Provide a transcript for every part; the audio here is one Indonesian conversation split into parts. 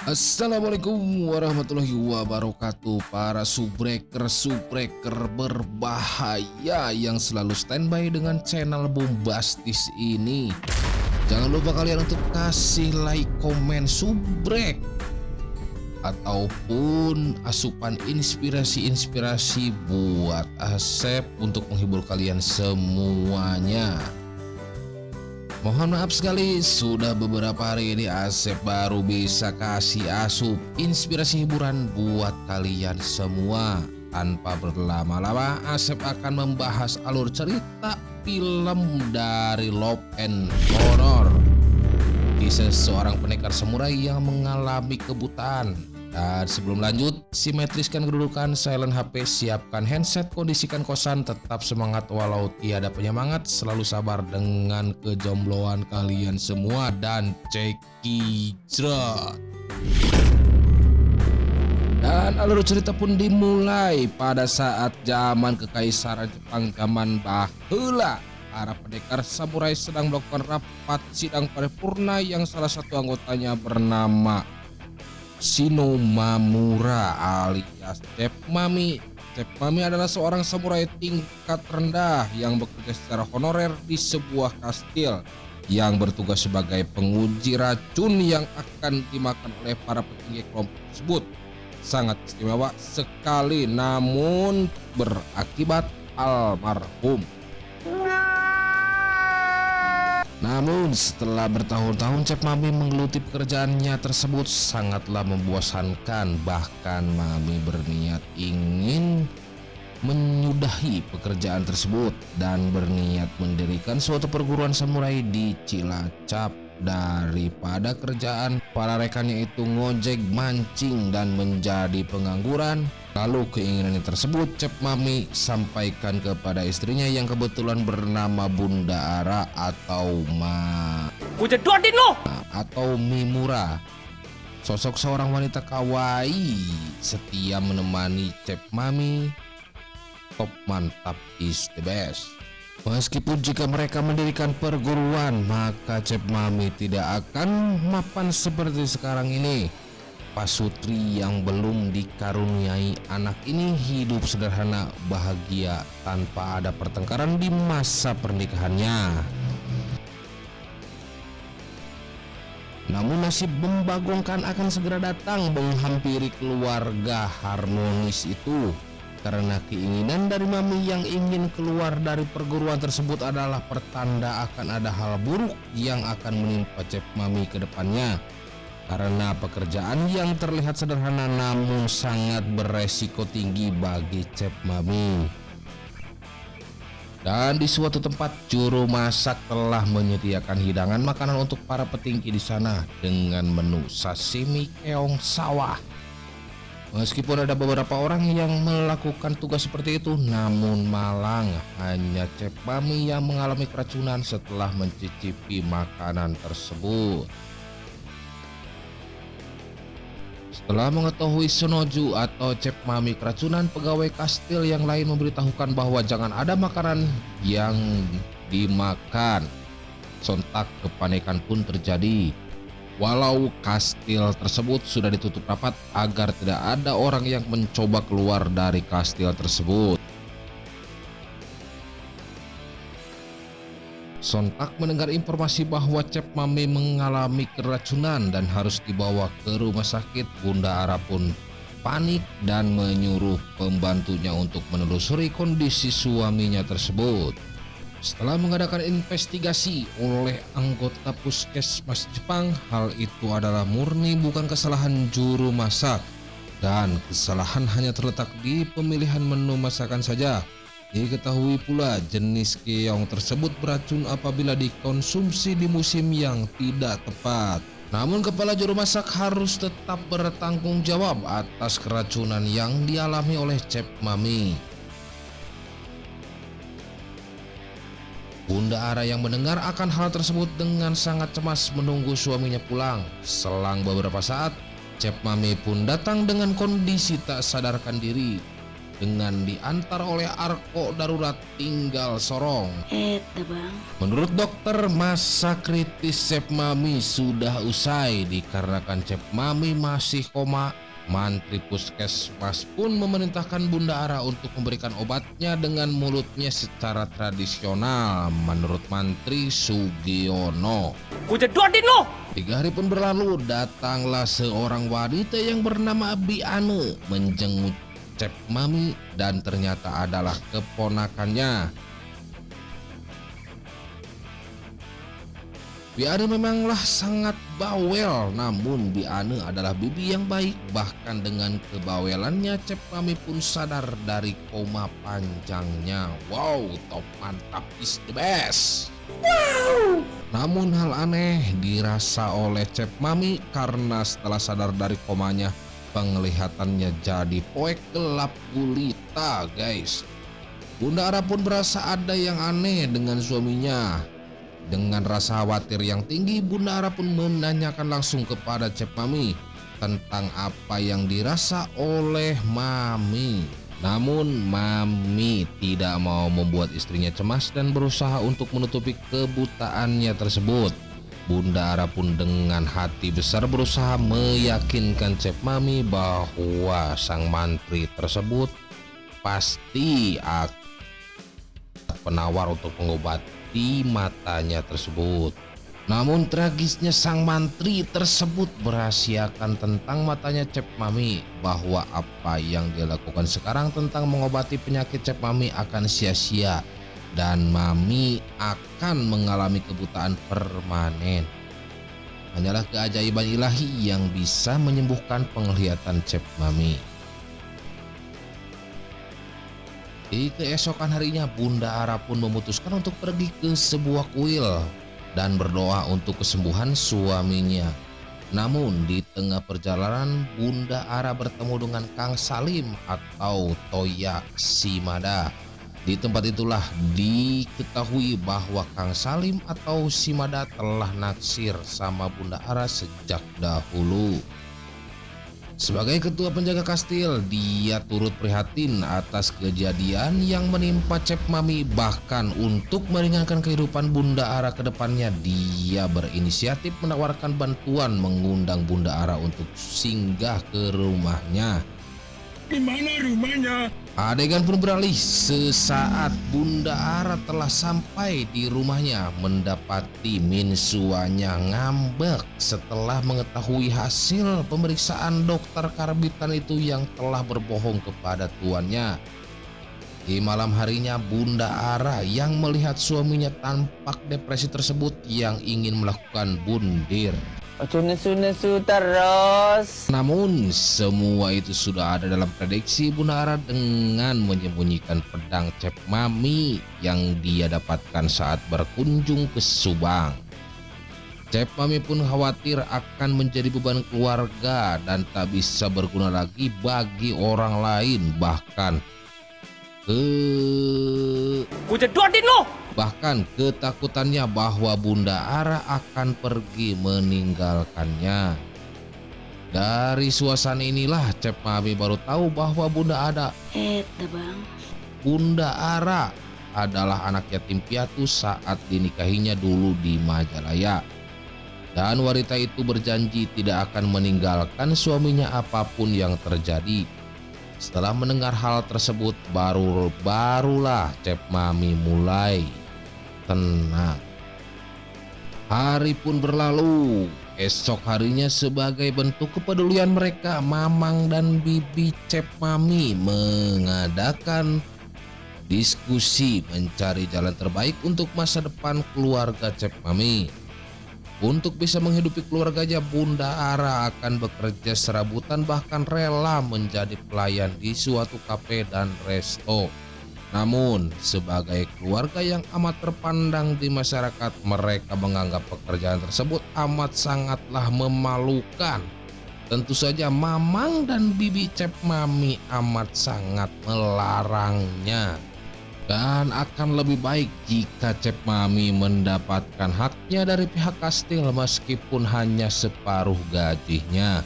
Assalamualaikum warahmatullahi wabarakatuh. Para subbreaker berbahaya yang selalu standby dengan channel bombastis ini, jangan lupa kalian untuk kasih like, komen, subrek ataupun asupan inspirasi buat Asep untuk menghibur kalian semuanya. Mohon maaf sekali, sudah beberapa hari ini Asep baru bisa kasih asup inspirasi hiburan buat kalian semua. Tanpa berlama-lama, Asep akan membahas alur cerita film dari Love and Honor, kisah seorang pendekar samurai yang mengalami kebutaan. Dan sebelum lanjut, simetriskan kedudukan, silent HP, siapkan handset, kondisikan kosan, tetap semangat walau tiada penyemangat, selalu sabar dengan kejombloan kalian semua, dan cekijrot. Dan alur cerita pun dimulai pada saat zaman Kekaisaran Jepang zaman baheula. Para pendekar samurai sedang melakukan rapat sidang paripurna yang salah satu anggotanya bernama Shino Mamura alias Chef Mami. Chef Mami adalah seorang samurai tingkat rendah yang bekerja secara honorer di sebuah kastil yang bertugas sebagai penguji racun yang akan dimakan oleh para petinggi kelompok tersebut. Sangat istimewa sekali, namun berakibat almarhum. Namun setelah bertahun-tahun Chef Mami menggeluti pekerjaannya tersebut sangatlah membosankan. Bahkan Mami berniat ingin menyudahi pekerjaan tersebut dan berniat mendirikan suatu perguruan samurai di Cilacap. Daripada kerjaan para rekannya itu ngojek, mancing, dan menjadi pengangguran, lalu keinginannya tersebut Chef Mami sampaikan kepada istrinya yang kebetulan bernama Bunda Ara atau atau Mimura. Sosok seorang wanita kawaii setia menemani Chef Mami. Top, mantap, is the best. Meskipun jika mereka mendirikan perguruan, maka Chef Mami tidak akan mapan seperti sekarang ini. Pasutri yang belum dikaruniai anak ini hidup sederhana, bahagia, tanpa ada pertengkaran di masa pernikahannya. Namun nasib membagongkan akan segera datang menghampiri keluarga harmonis itu. Karena keinginan dari Mami yang ingin keluar dari perguruan tersebut adalah pertanda akan ada hal buruk yang akan menimpa Chef Mami ke depannya. Karena pekerjaan yang terlihat sederhana namun sangat beresiko tinggi bagi Chef Mami. Dan di suatu tempat, juru masak telah menyediakan hidangan makanan untuk para petinggi di sana dengan menu sashimi keong sawah. Meskipun ada beberapa orang yang melakukan tugas seperti itu, namun malang hanya Chef Mami yang mengalami keracunan setelah mencicipi makanan tersebut. Setelah mengetahui Sonoju atau Chef Mami keracunan, pegawai kastil yang lain memberitahukan bahwa jangan ada makanan yang dimakan. Sontak kepanikan pun terjadi. Walau kastil tersebut sudah ditutup rapat agar tidak ada orang yang mencoba keluar dari kastil tersebut. Sontak mendengar informasi bahwa Chef Mami mengalami keracunan dan harus dibawa ke rumah sakit. Bunda Ara pun panik dan menyuruh pembantunya untuk menelusuri kondisi suaminya tersebut. Setelah mengadakan investigasi oleh anggota puskesmas Jepang, hal itu adalah murni bukan kesalahan juru masak dan kesalahan hanya terletak di pemilihan menu masakan saja. Diketahui pula jenis keong tersebut beracun apabila dikonsumsi di musim yang tidak tepat. Namun kepala juru masak harus tetap bertanggung jawab atas keracunan yang dialami oleh Chef Mami. Bunda Ara yang mendengar akan hal tersebut dengan sangat cemas menunggu suaminya pulang. Selang beberapa saat, Chef Mami pun datang dengan kondisi tak sadarkan diri. dengan diantar oleh Arko darurat tinggal Sorong. Bang. Menurut dokter, masa kritis Cep Mami sudah usai dikarenakan Cep Mami masih koma. Mantri Puskesmas pun memerintahkan Bunda Ara untuk memberikan obatnya dengan mulutnya secara tradisional menurut Mantri Sugiono. Ku jedotin lo! 3 hari pun berlalu, datanglah seorang wanita yang bernama Biane menjenguk Cep Mami dan ternyata adalah keponakannya. Biane memanglah sangat bawel, namun Biane adalah bibi yang baik. Bahkan dengan kebawelannya Cep Mami pun sadar dari koma panjangnya. Wow, top mantap, is the best. Wow. Namun hal aneh dirasa oleh Cep Mami karena setelah sadar dari komanya, penglihatannya jadi poek gelap gulita, guys. Bunda Ara pun berasa ada yang aneh dengan suaminya. Dengan rasa khawatir yang tinggi, Bunda Ara pun menanyakan langsung kepada Cep Mami tentang apa yang dirasa oleh Mami. Namun Mami tidak mau membuat istrinya cemas dan berusaha untuk menutupi kebutaannya tersebut. Bunda Ara pun dengan hati besar berusaha meyakinkan Cep Mami bahwa sang mantri tersebut pasti akan penawar untuk mengobati matanya tersebut. Namun tragisnya sang mantri tersebut merahasiakan tentang matanya Cep Mami, bahwa apa yang dia lakukan sekarang tentang mengobati penyakit Cep Mami akan sia-sia dan Mami akan mengalami kebutaan permanen. Hanyalah keajaiban ilahi yang bisa menyembuhkan penglihatan Cep Mami. Di keesokan harinya, Bunda Ara pun memutuskan untuk pergi ke sebuah kuil dan berdoa untuk kesembuhan suaminya. Namun di tengah perjalanan, Bunda Ara bertemu dengan Kang Salim atau Toya Simada. Di tempat itulah diketahui bahwa Kang Salim atau Simada telah naksir sama Bunda Ara sejak dahulu. Sebagai ketua penjaga kastil, dia turut prihatin atas kejadian yang menimpa Cep Mami. Bahkan untuk meringankan kehidupan Bunda Ara ke depannya, dia berinisiatif menawarkan bantuan mengundang Bunda Ara untuk singgah ke rumahnya. Di mana rumahnya? Adegan pun beralih sesaat Bunda Ara telah sampai di rumahnya, mendapati minsuanya ngambek setelah mengetahui hasil pemeriksaan dokter karbitan itu yang telah berbohong kepada tuannya. Di malam harinya, Bunda Ara yang melihat suaminya tampak depresi tersebut yang ingin melakukan bundir. Ojo nesu-nesu terus. Namun semua itu sudah ada dalam prediksi Bunda Ara dengan menyembunyikan pedang Cep Mami yang dia dapatkan saat berkunjung ke Subang. Cep Mami pun khawatir akan menjadi beban keluarga dan tak bisa berguna lagi bagi orang lain. Bahkan ketakutannya bahwa Bunda Ara akan pergi meninggalkannya. Dari suasana inilah Cep Mami baru tahu bahwa Bunda Ara adalah anak yatim piatu saat dinikahinya dulu di Majalaya. Dan wanita itu berjanji tidak akan meninggalkan suaminya apapun yang terjadi. Setelah mendengar hal tersebut, barulah Cep Mami mulai tenang. Hari pun berlalu. Esok harinya, sebagai bentuk kepedulian mereka, Mamang dan Bibi Cep Mami mengadakan diskusi mencari jalan terbaik untuk masa depan keluarga Cep Mami. Untuk bisa menghidupi keluarganya, Bunda Ara akan bekerja serabutan, bahkan rela menjadi pelayan di suatu kafe dan resto. Namun sebagai keluarga yang amat terpandang di masyarakat, mereka menganggap pekerjaan tersebut amat sangatlah memalukan. Tentu saja Mamang dan Bibi Cep Mami amat sangat melarangnya. Dan akan lebih baik jika Cep Mami mendapatkan haknya dari pihak kastil meskipun hanya separuh gajinya.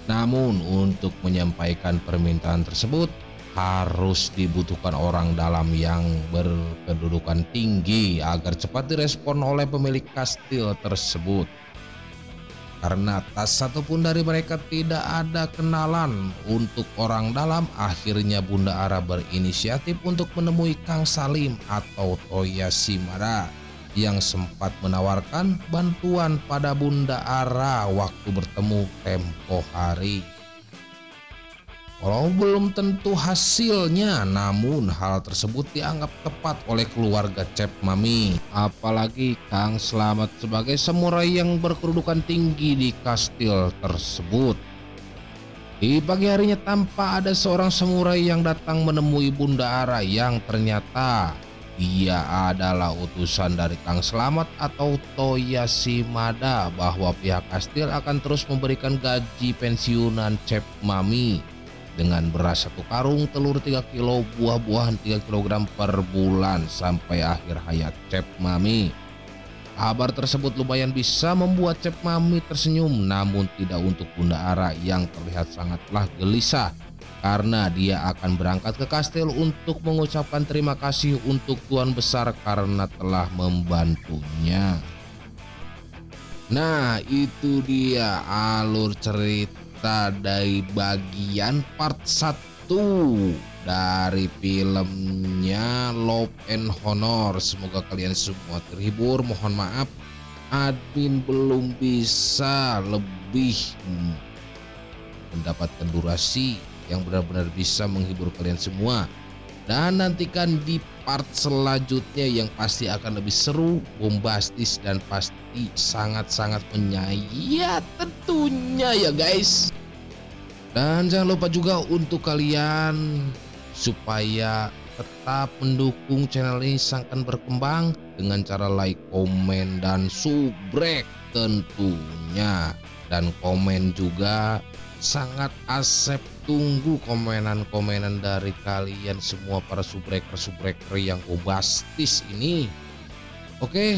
Namun untuk menyampaikan permintaan tersebut, harus dibutuhkan orang dalam yang berkedudukan tinggi agar cepat direspon oleh pemilik kastil tersebut. Karena tak satupun dari mereka tidak ada kenalan untuk orang dalam, akhirnya Bunda Ara berinisiatif untuk menemui Kang Salim atau Toya Shimada yang sempat menawarkan bantuan pada Bunda Ara waktu bertemu tempo hari. Walau belum tentu hasilnya, namun hal tersebut dianggap tepat oleh keluarga Cep Mami. Apalagi Kang Slamet sebagai samurai yang berkedudukan tinggi di kastil tersebut. Di pagi harinya tampak ada seorang samurai yang datang menemui Bunda Ara yang ternyata dia adalah utusan dari Kang Slamet atau Toya Shimada bahwa pihak kastil akan terus memberikan gaji pensiunan Cep Mami dengan beras 1 karung, telur 3 kilo, buah-buahan 3 kg per bulan sampai akhir hayat Cep Mami. Kabar tersebut lumayan bisa membuat Cep Mami tersenyum, namun tidak untuk Bunda Ara yang terlihat sangatlah gelisah karena dia akan berangkat ke kastil untuk mengucapkan terima kasih untuk Tuan Besar karena telah membantunya. Nah, itu dia alur cerita dari bagian part 1 dari filmnya Love and Honor. Semoga kalian semua terhibur. Mohon maaf admin belum bisa lebih mendapatkan durasi yang benar-benar bisa menghibur kalian semua. Dan nantikan di part selanjutnya yang pasti akan lebih seru, bombastis, dan pasti sangat-sangat menyayat tentunya ya guys. Dan jangan lupa juga untuk kalian supaya tetap mendukung channel ini sangkan berkembang dengan cara like, komen, dan subrek tentunya. Dan komen juga sangat Asep tunggu komenan-komenan dari kalian semua para subreker yang bombastis ini. Oke,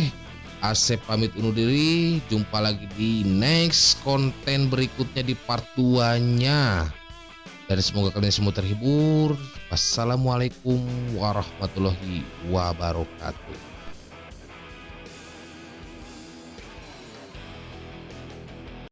Asep pamit undur diri. Jumpa lagi di next konten berikutnya di part 2-nya. Dan semoga kalian semua terhibur. Wassalamualaikum warahmatullahi wabarakatuh.